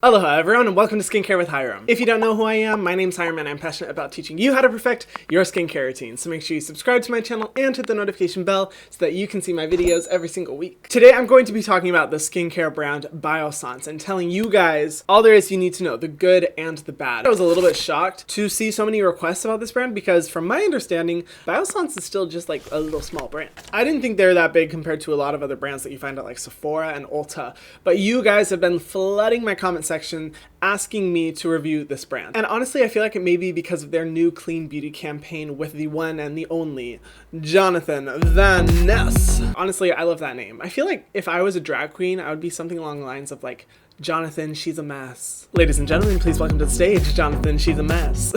Aloha everyone and welcome to Skincare with Hiram. If you don't know who I am, my name's Hiram and I'm passionate about teaching you how to perfect your skincare routine. So make sure you subscribe to my channel and hit the notification bell so that you can see my videos every single week. Today I'm going to be talking about the skincare brand Biossance and telling you guys all there is you need to know, the good and the bad. I was a little bit shocked to see so many requests about this brand because from my understanding, Biossance is still just like a little small brand. I didn't think they're that big compared to a lot of other brands that you find at like Sephora and Ulta, but you guys have been flooding my comments section asking me to review this brand. And honestly, I feel like it may be because of their new clean beauty campaign with the one and the only Jonathan Van Ness. Honestly, I love that name. I feel like if I was a drag queen, I would be something along the lines of like, Jonathan, she's a mess. Ladies and gentlemen, please welcome to the stage, Jonathan, she's a mess.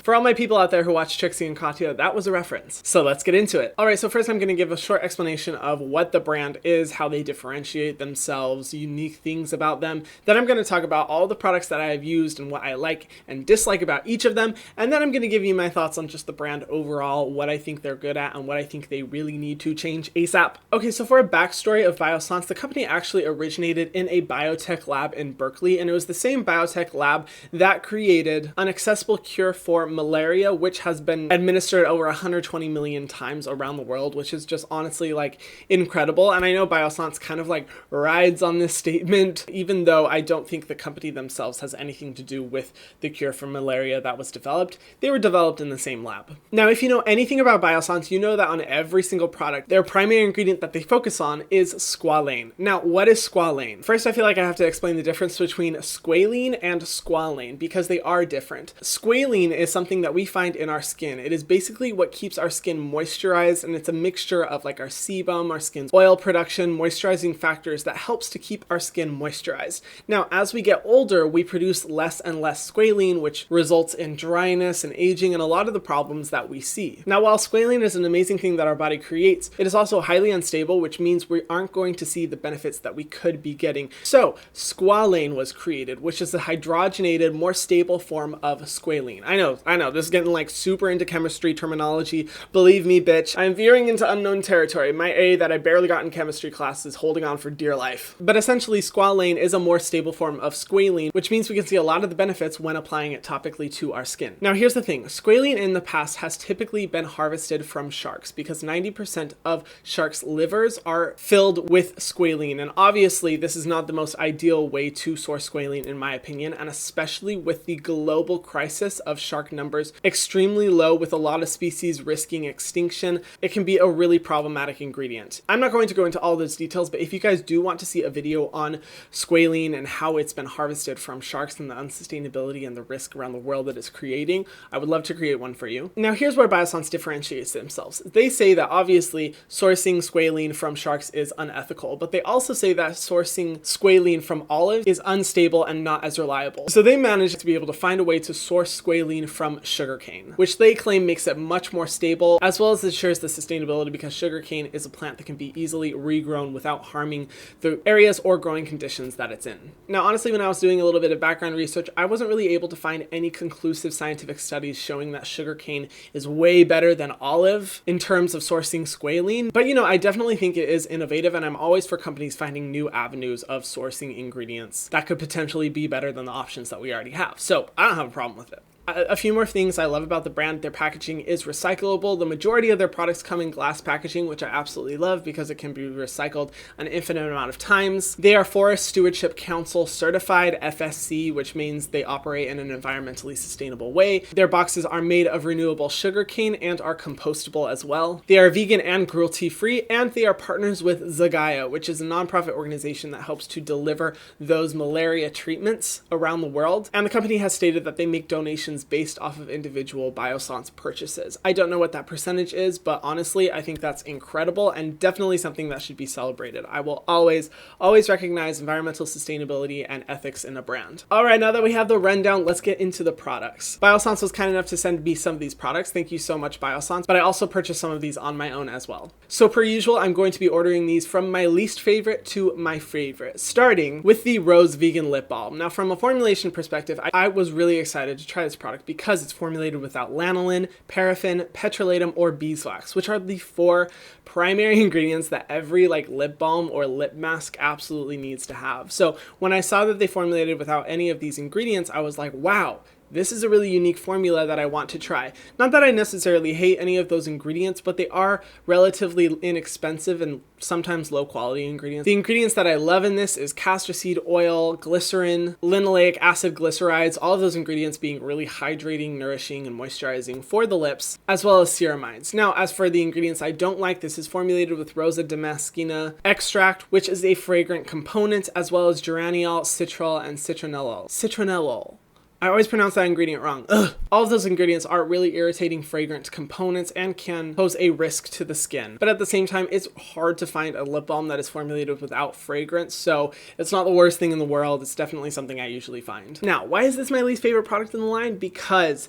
For all my people out there who watch Trixie and Katya, that was a reference. So let's get into it. All right, so first I'm gonna give a short explanation of what the brand is, how they differentiate themselves, unique things about them. Then I'm gonna talk about all the products that I've used and what I like and dislike about each of them. And then I'm gonna give you my thoughts on just the brand overall, what I think they're good at and what I think they really need to change ASAP. Okay, so for a backstory of Biossance, the company actually originated in a biotech lab in Berkeley, and it was the same biotech lab that created an accessible cure for malaria, which has been administered over 120 million times around the world, which is just honestly like incredible. And I know Biossance kind of like rides on this statement, even though I don't think the company themselves has anything to do with the cure for malaria that was developed. They were developed in the same lab. Now, if you know anything about Biossance, you know that on every single product, their primary ingredient that they focus on is squalane. Now, what is squalane? First, I feel like I have to explain the difference between squalene and squalane because they are different. Squalene is something that we find in our skin. It is basically what keeps our skin moisturized, and it's a mixture of like our sebum, our skin's oil production, moisturizing factors that helps to keep our skin moisturized. Now, as we get older, we produce less and less squalene, which results in dryness and aging and a lot of the problems that we see. Now, while squalene is an amazing thing that our body creates, it is also highly unstable, which means we aren't going to see the benefits that we could be getting. So, squalane was created, which is a hydrogenated, more stable form of squalene. I know, this is getting like super into chemistry terminology. Believe me, bitch, I'm veering into unknown territory. My A that I barely got in chemistry class is holding on for dear life. But essentially, squalane is a more stable form of squalene, which means we can see a lot of the benefits when applying it topically to our skin. Now, here's the thing. Squalene in the past has typically been harvested from sharks because 90% of sharks' livers are filled with squalene. And obviously, this is not the most ideal way to source squalene in my opinion, and especially with the global crisis of shark numbers extremely low with a lot of species risking extinction, it can be a really problematic ingredient. I'm not going to go into all those details, but if you guys do want to see a video on squalene and how it's been harvested from sharks and the unsustainability and the risk around the world that it's creating, I would love to create one for you. Now, here's where Biossance differentiates themselves. They say that obviously sourcing squalene from sharks is unethical, but they also say that sourcing squalene from olives is unstable and not as reliable. So they managed to be able to find a way to source squalene from sugarcane, which they claim makes it much more stable, as well as ensures the sustainability because sugarcane is a plant that can be easily regrown without harming the areas or growing conditions that it's in. Now, honestly, when I was doing a little bit of background research, I wasn't really able to find any conclusive scientific studies showing that sugarcane is way better than olive in terms of sourcing squalene. But you know, I definitely think it is innovative, and I'm always for companies finding new avenues of sourcing ingredients that could potentially be better than the options that we already have. So I don't have a problem with it. A few more things I love about the brand. Their packaging is recyclable. The majority of their products come in glass packaging, which I absolutely love because it can be recycled an infinite amount of times. They are Forest Stewardship Council certified FSC, which means they operate in an environmentally sustainable way. Their boxes are made of renewable sugarcane and are compostable as well. They are vegan and cruelty-free, and they are partners with Zagaia, which is a nonprofit organization that helps to deliver those malaria treatments around the world. And the company has stated that they make donations based off of individual Biossance purchases. I don't know what that percentage is, but honestly, I think that's incredible and definitely something that should be celebrated. I will always recognize environmental sustainability and ethics in a brand. All right, now that we have the rundown, let's get into the products. Biossance was kind enough to send me some of these products. Thank you so much, Biossance, but I also purchased some of these on my own as well. So per usual, I'm going to be ordering these from my least favorite to my favorite, starting with the Rose Vegan Lip Balm. Now, from a formulation perspective, I was really excited to try this product because it's formulated without lanolin, paraffin, petrolatum, or beeswax, which are the 4 primary ingredients that every like lip balm or lip mask absolutely needs to have. So when I saw that they formulated without any of these ingredients, I was like, wow, this is a really unique formula that I want to try. Not that I necessarily hate any of those ingredients, but they are relatively inexpensive and sometimes low quality ingredients. The ingredients that I love in this is castor seed oil, glycerin, linoleic acid glycerides, all of those ingredients being really hydrating, nourishing, and moisturizing for the lips, as well as ceramides. Now, as for the ingredients I don't like, this is formulated with Rosa damascena extract, which is a fragrant component, as well as geraniol, citral, and citronellol. Citronellol. I always pronounce that ingredient wrong. Ugh. All of those ingredients are really irritating fragrant components and can pose a risk to the skin. But at the same time, it's hard to find a lip balm that is formulated without fragrance, so it's not the worst thing in the world. It's definitely something I usually find. Now, why is this my least favorite product in the line? Because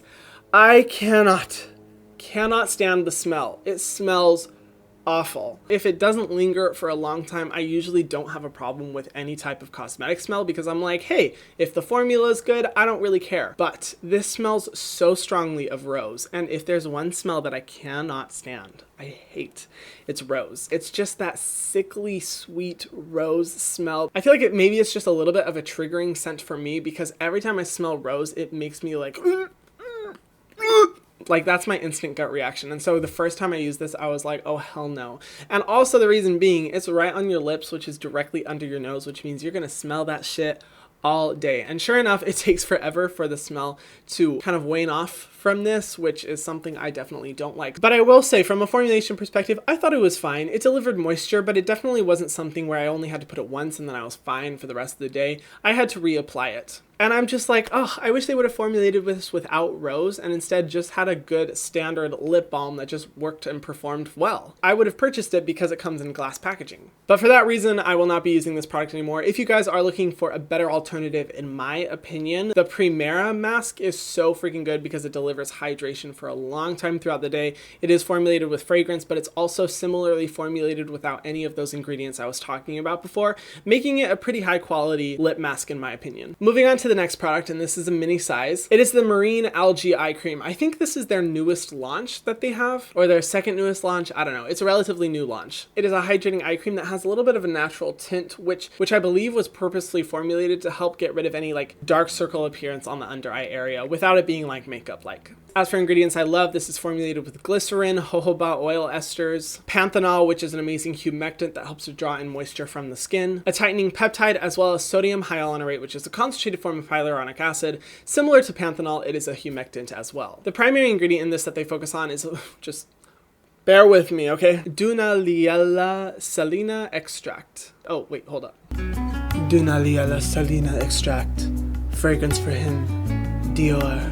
I cannot stand the smell. It smells awful. If it doesn't linger for a long time, I usually don't have a problem with any type of cosmetic smell because I'm like, hey, if the formula is good, I don't really care. But this smells so strongly of rose. And if there's one smell that I cannot stand, I hate, it's rose. It's just that sickly sweet rose smell. I feel like maybe it's just a little bit of a triggering scent for me because every time I smell rose, it makes me like that's my instant gut reaction. And so the first time I used this, I was like, oh, hell no. And also the reason being, it's right on your lips, which is directly under your nose, which means you're going to smell that shit all day. And sure enough, it takes forever for the smell to kind of wane off from this, which is something I definitely don't like. But I will say, from a formulation perspective, I thought it was fine. It delivered moisture, but it definitely wasn't something where I only had to put it once and then I was fine for the rest of the day. I had to reapply it. And I'm just like, oh, I wish they would have formulated this without rose and instead just had a good standard lip balm that just worked and performed well. I would have purchased it because it comes in glass packaging. But for that reason, I will not be using this product anymore. If you guys are looking for a better alternative, in my opinion, the Primera mask is so freaking good because it delivers hydration for a long time throughout the day. It is formulated with fragrance, but it's also similarly formulated without any of those ingredients I was talking about before, making it a pretty high quality lip mask in my opinion. Moving on to the next product, and this is a mini size. It is the Marine Algae Eye Cream. I think this is their newest launch that they have, or their second newest launch. I don't know. It's a relatively new launch. It is a hydrating eye cream that has a little bit of a natural tint, which I believe was purposely formulated to help get rid of any like dark circle appearance on the under eye area without it being like makeup-like. As for ingredients I love, this is formulated with glycerin, jojoba oil esters, panthenol, which is an amazing humectant that helps to draw in moisture from the skin, a tightening peptide, as well as sodium hyaluronate, which is a concentrated form of hyaluronic acid. Similar to panthenol, it is a humectant as well. The primary ingredient in this that they focus on is just bear with me, okay? Dunaliella salina extract. Oh, wait, hold up. Dunaliella salina extract. Fragrance for him. Dior.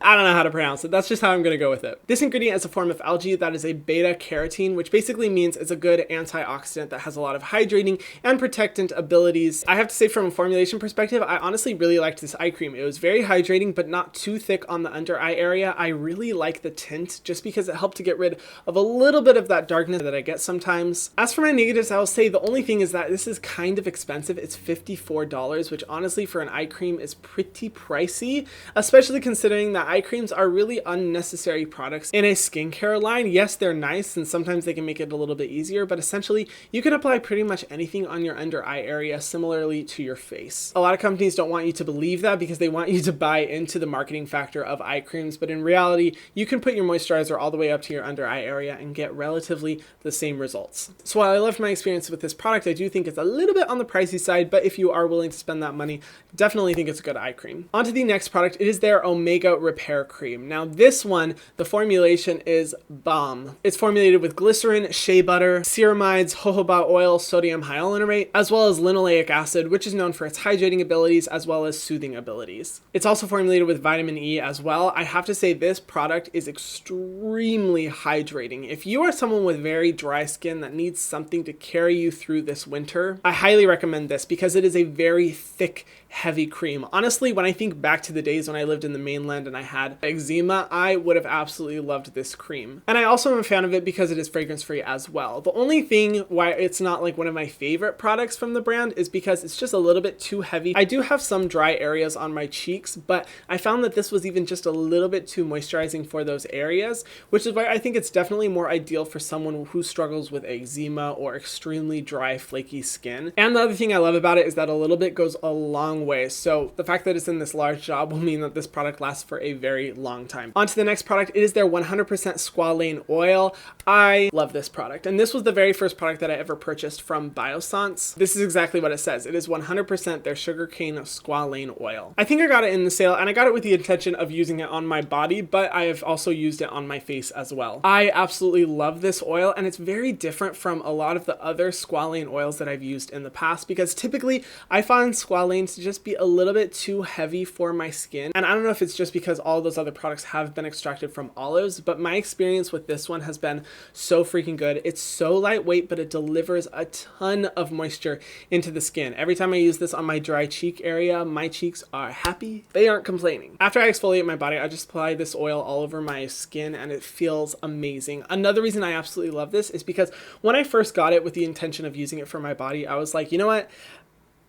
I don't know how to pronounce it. That's just how I'm going to go with it. This ingredient is a form of algae that is a beta carotene, which basically means it's a good antioxidant that has a lot of hydrating and protectant abilities. I have to say, from a formulation perspective, I honestly really liked this eye cream. It was very hydrating, but not too thick on the under eye area. I really like the tint just because it helped to get rid of a little bit of that darkness that I get sometimes. As for my negatives, I will say the only thing is that this is kind of expensive. It's $54, which honestly for an eye cream is pretty pricey, especially considering that eye creams are really unnecessary products in a skincare line. Yes, they're nice and sometimes they can make it a little bit easier, but essentially you can apply pretty much anything on your under eye area similarly to your face. A lot of companies don't want you to believe that because they want you to buy into the marketing factor of eye creams, but in reality, you can put your moisturizer all the way up to your under eye area and get relatively the same results. So while I loved my experience with this product, I do think it's a little bit on the pricey side, but if you are willing to spend that money, definitely think it's a good eye cream. On to the next product. It is their Omega Repair Cream. Now this one, the formulation is Balm. It's formulated with glycerin, shea butter, ceramides, jojoba oil, sodium hyaluronate, as well as linoleic acid, which is known for its hydrating abilities as well as soothing abilities. It's also formulated with vitamin E as well. I have to say this product is extremely hydrating. If you are someone with very dry skin that needs something to carry you through this winter, I highly recommend this because it is a very thick, heavy cream. Honestly, when I think back to the days when I lived in the mainland and I had eczema, I would have absolutely loved this cream. And I also am a fan of it because it is fragrance free as well. The only thing why it's not like one of my favorite products from the brand is because it's just a little bit too heavy. I do have some dry areas on my cheeks, but I found that this was even just a little bit too moisturizing for those areas, which is why I think it's definitely more ideal for someone who struggles with eczema or extremely dry, flaky skin. And the other thing I love about it is that a little bit goes a long way. So the fact that it's in this large job will mean that this product lasts for a very long time. On to the next product. It is their 100% Squalane oil. I love this product. And this was the very first product that I ever purchased from Biossance. This is exactly what it says. It is 100% their sugarcane Squalane oil. I think I got it in the sale, and I got it with the intention of using it on my body, but I have also used it on my face as well. I absolutely love this oil, and it's very different from a lot of the other Squalane oils that I've used in the past, because typically I find Squalane to just be a little bit too heavy for my skin. And I don't know if it's just because all those other products have been extracted from olives, but my experience with this one has been so freaking good. It's so lightweight, but it delivers a ton of moisture into the skin. Every time I use this on my dry cheek area, my cheeks are happy. They aren't complaining. After I exfoliate my body, I just apply this oil all over my skin, and it feels amazing. Another reason I absolutely love this is because when I first got it with the intention of using it for my body, I was like, you know what?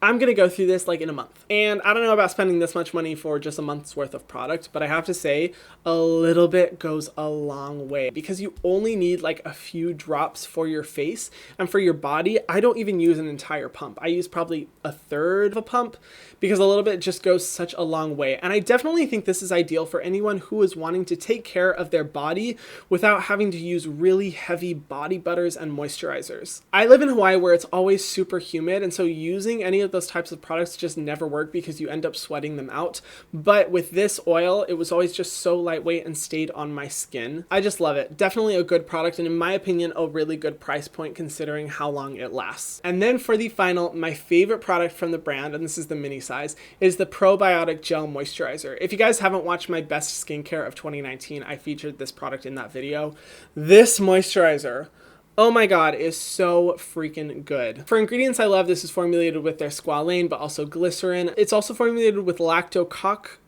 I'm gonna go through this like in a month. And I don't know about spending this much money for just a month's worth of product, but I have to say a little bit goes a long way, because you only need like a few drops for your face, and for your body, I don't even use an entire pump. I use probably a third of a pump, because a little bit just goes such a long way. And I definitely think this is ideal for anyone who is wanting to take care of their body without having to use really heavy body butters and moisturizers. I live in Hawaii where it's always super humid, and so using any of those types of products just never work because you end up sweating them out. But with this oil, it was always just so lightweight and stayed on my skin. I just love it. Definitely a good product, and in my opinion, a really good price point considering how long it lasts. And then for the final, my favorite product from the brand, and this is the mini size, is the Probiotic Gel Moisturizer. If you guys haven't watched my best skincare of 2019, I featured this product in that video. This moisturizer, oh my god, is so freaking good. For ingredients I love, this is formulated with their Squalane, but also glycerin. It's also formulated with lactococcus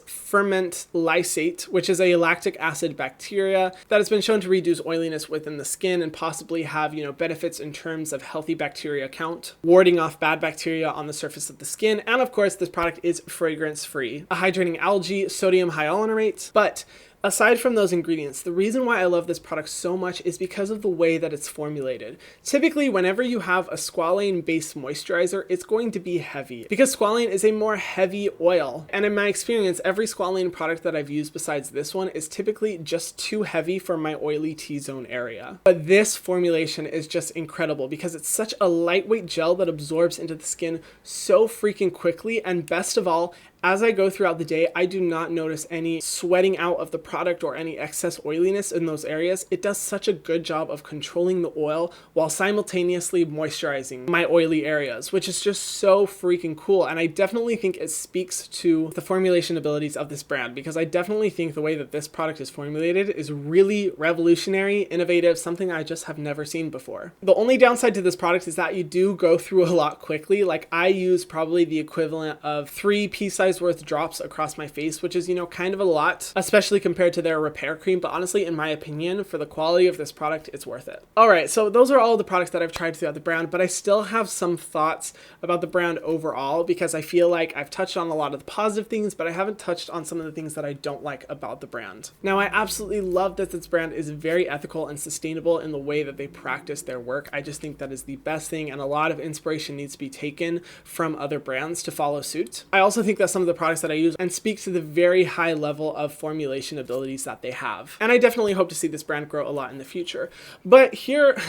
ferment lysate, which is a lactic acid bacteria that has been shown to reduce oiliness within the skin and possibly have, benefits in terms of healthy bacteria count, warding off bad bacteria on the surface of the skin. And of course, this product is fragrance free. A hydrating algae, sodium hyaluronate, but aside from those ingredients, the reason why I love this product so much is because of the way that it's formulated. Typically, whenever you have a Squalane-based moisturizer, it's going to be heavy because Squalane is a more heavy oil. And in my experience, every Squalane product that I've used besides this one is typically just too heavy for my oily T-zone area. But this formulation is just incredible because it's such a lightweight gel that absorbs into the skin so freaking quickly, and best of all, as I go throughout the day, I do not notice any sweating out of the product or any excess oiliness in those areas. It does such a good job of controlling the oil while simultaneously moisturizing my oily areas, which is just so freaking cool. And I definitely think it speaks to the formulation abilities of this brand, because I definitely think the way that this product is formulated is really revolutionary, innovative, something I just have never seen before. The only downside to this product is that you do go through a lot quickly. Like, I use probably the equivalent of 3 pea-sized worth drops across my face, which is, kind of a lot, especially compared to their repair cream. But honestly, in my opinion, for the quality of this product, it's worth it. All right, so those are all the products that I've tried throughout the brand, but I still have some thoughts about the brand overall, because I feel like I've touched on a lot of the positive things, but I haven't touched on some of the things that I don't like about the brand. Now, I absolutely love that this brand is very ethical and sustainable in the way that they practice their work. I just think that is the best thing, and a lot of inspiration needs to be taken from other brands to follow suit. I also think that some of the products that I use and speak to the very high level of formulation abilities that they have. And I definitely hope to see this brand grow a lot in the future. But here,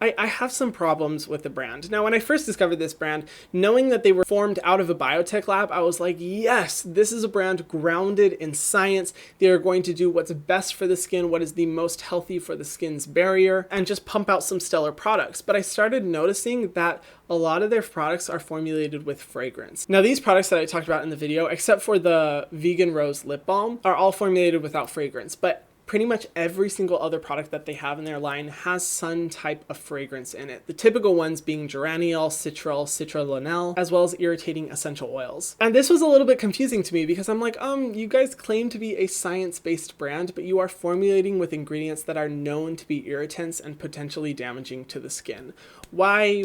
I have some problems with the brand. Now, when I first discovered this brand, knowing that they were formed out of a biotech lab, I was like, yes, this is a brand grounded in science. They are going to do what's best for the skin, what is the most healthy for the skin's barrier, and just pump out some stellar products. But I started noticing that a lot of their products are formulated with fragrance. Now, these products that I talked about in the video, except for the Vegan Rose Lip Balm, are all formulated without fragrance. But pretty much every single other product that they have in their line has some type of fragrance in it. The typical ones being geraniol, citral, citrullinol, as well as irritating essential oils. And this was a little bit confusing to me because I'm like, you guys claim to be a science-based brand, but you are formulating with ingredients that are known to be irritants and potentially damaging to the skin. Why?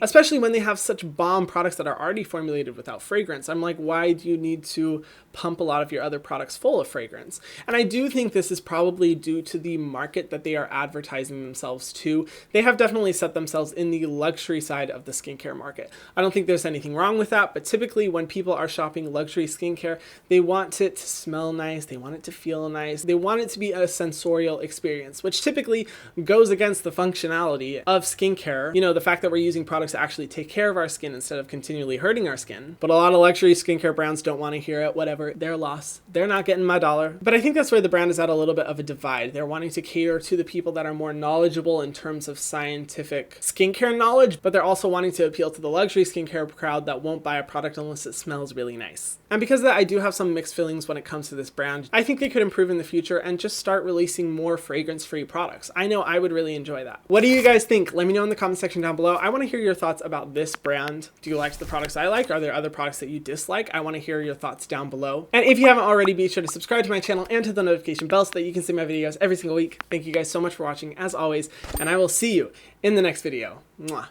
Especially when they have such bomb products that are already formulated without fragrance. I'm like, why do you need to pump a lot of your other products full of fragrance? And I do think this is probably due to the market that they are advertising themselves to. They have definitely set themselves in the luxury side of the skincare market. I don't think there's anything wrong with that, but typically when people are shopping luxury skincare, they want it to smell nice, they want it to feel nice, they want it to be a sensorial experience, which typically goes against the functionality of skincare. You know, the fact that we're using products that actually take care of our skin instead of continually hurting our skin. But a lot of luxury skincare brands don't want to hear it, whatever, their loss. They're not getting my dollar. But I think that's where the brand is at a little bit of a divide. They're wanting to cater to the people that are more knowledgeable in terms of scientific skincare knowledge, but they're also wanting to appeal to the luxury skincare crowd that won't buy a product unless it smells really nice. And because of that, I do have some mixed feelings when it comes to this brand. I think they could improve in the future and just start releasing more fragrance-free products. I know I would really enjoy that. What do you guys think? Let me know in the comment section down below. I want to hear your thoughts about this brand. Do you like the products I like? Are there other products that you dislike? I want to hear your thoughts down below. And if you haven't already, be sure to subscribe to my channel and hit the notification bell so that you can see my videos every single week. Thank you guys so much for watching, as always, and I will see you in the next video. Mwah.